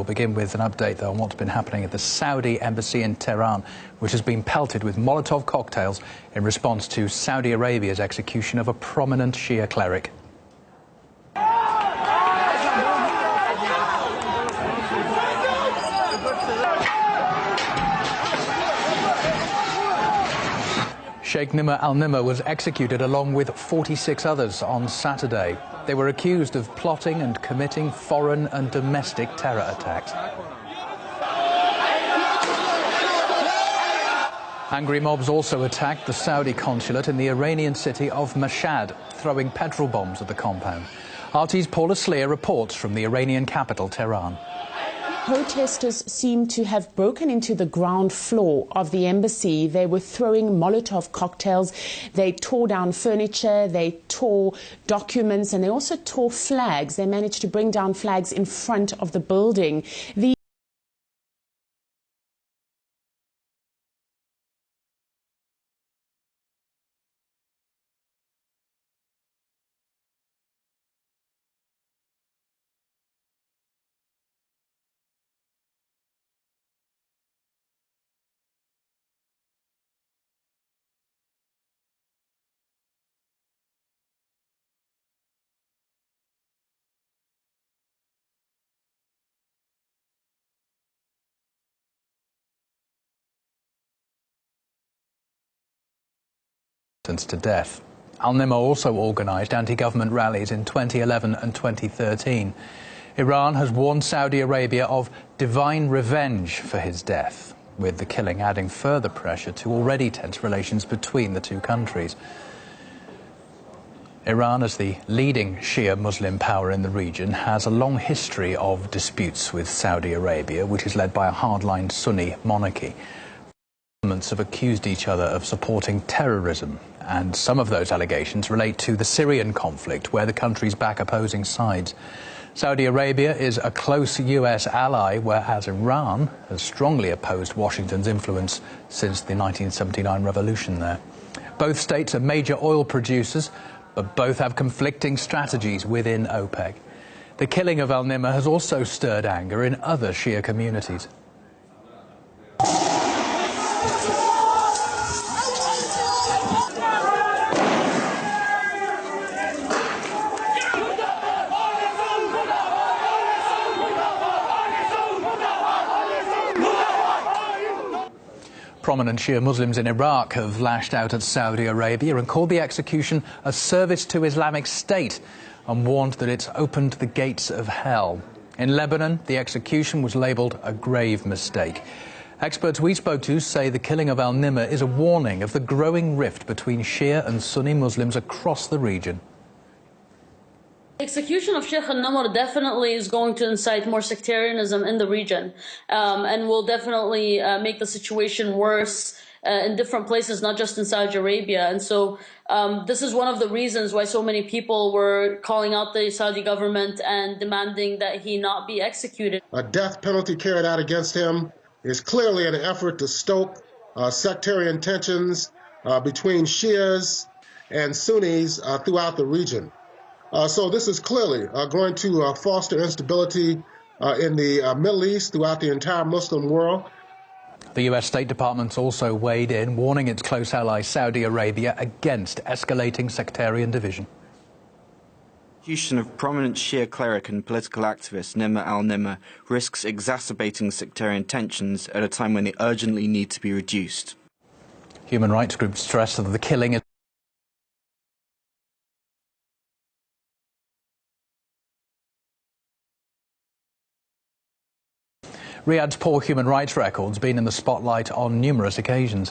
We'll begin with an update, though, on what's been happening at the Saudi embassy in Tehran, which has been pelted with Molotov cocktails in response to Saudi Arabia's execution of a prominent Shia cleric. Sheikh Nimr al-Nimr was executed along with 46 others on Saturday. They were accused of plotting and committing foreign and domestic terror attacks. Angry mobs also attacked the Saudi consulate in the Iranian city of Mashhad, throwing petrol bombs at the compound. RT's Paula Sleer reports from the Iranian capital, Tehran. Protesters seemed to have broken into the ground floor of the embassy. They were throwing Molotov cocktails. They tore down furniture, they tore documents, and they also tore flags. They managed to bring down flags in front of the building. To death. Al-Nimr also organised anti-government rallies in 2011 and 2013. Iran has warned Saudi Arabia of divine revenge for his death, with the killing adding further pressure to already tense relations between the two countries. Iran, as the leading Shia Muslim power in the region, has a long history of disputes with Saudi Arabia, which is led by a hardline Sunni monarchy. Governments have accused each other of supporting terrorism, and some of those allegations relate to the Syrian conflict, where the countries back opposing sides. Saudi Arabia is a close US ally, whereas Iran has strongly opposed Washington's influence since the 1979 revolution there. Both states are major oil producers, but both have conflicting strategies within OPEC. The killing of al-Nimr has also stirred anger in other Shia communities. Prominent Shia Muslims in Iraq have lashed out at Saudi Arabia and called the execution a service to Islamic State and warned that it's opened the gates of hell. In Lebanon, the execution was labelled a grave mistake. Experts we spoke to say the killing of al-Nimr is a warning of the growing rift between Shia and Sunni Muslims across the region. The execution of Sheikh al-Nimr definitely is going to incite more sectarianism in the region and will definitely make the situation worse in different places, not just in Saudi Arabia. And so this is one of the reasons why so many people were calling out the Saudi government and demanding that he not be executed. A death penalty carried out against him is clearly an effort to stoke sectarian tensions between Shias and Sunnis throughout the region. So this is clearly going to foster instability in the Middle East, throughout the entire Muslim world. The US State Department also weighed in, warning its close ally Saudi Arabia against escalating sectarian division. The execution of prominent Shia cleric and political activist Nimr al-Nimr risks exacerbating sectarian tensions at a time when they urgently need to be reduced. Human rights groups stress that the killing is Riyadh's poor human rights record's been in the spotlight on numerous occasions.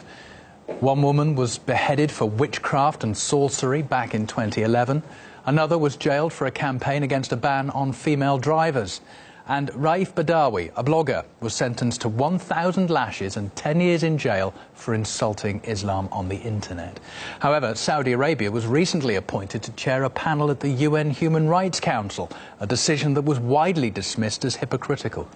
One woman was beheaded for witchcraft and sorcery back in 2011. Another was jailed for a campaign against a ban on female drivers. And Raif Badawi, a blogger, was sentenced to 1,000 lashes and 10 years in jail for insulting Islam on the internet. However, Saudi Arabia was recently appointed to chair a panel at the UN Human Rights Council, a decision that was widely dismissed as hypocritical.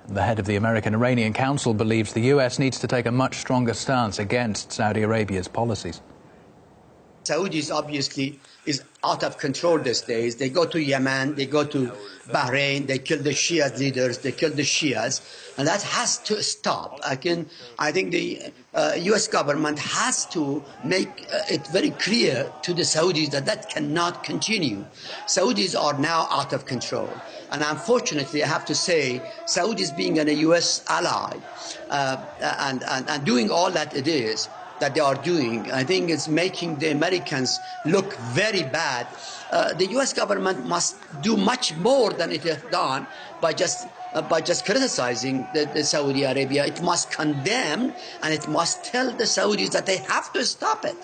The head of the American-Iranian Council believes the US needs to take a much stronger stance against Saudi Arabia's policies. Saudis obviously is out of control these days. They go to Yemen, they go to Bahrain, they kill the Shia leaders, they kill the Shias, and that has to stop. I think the U.S. government has to make it very clear to the Saudis that that cannot continue. Saudis are now out of control. And unfortunately, I have to say, Saudis being a U.S. ally and doing all that it is, that they are doing, I think it's making the Americans look very bad. The U.S. government must do much more than it has done by just criticizing the Saudi Arabia. It must condemn and it must tell the Saudis that they have to stop it.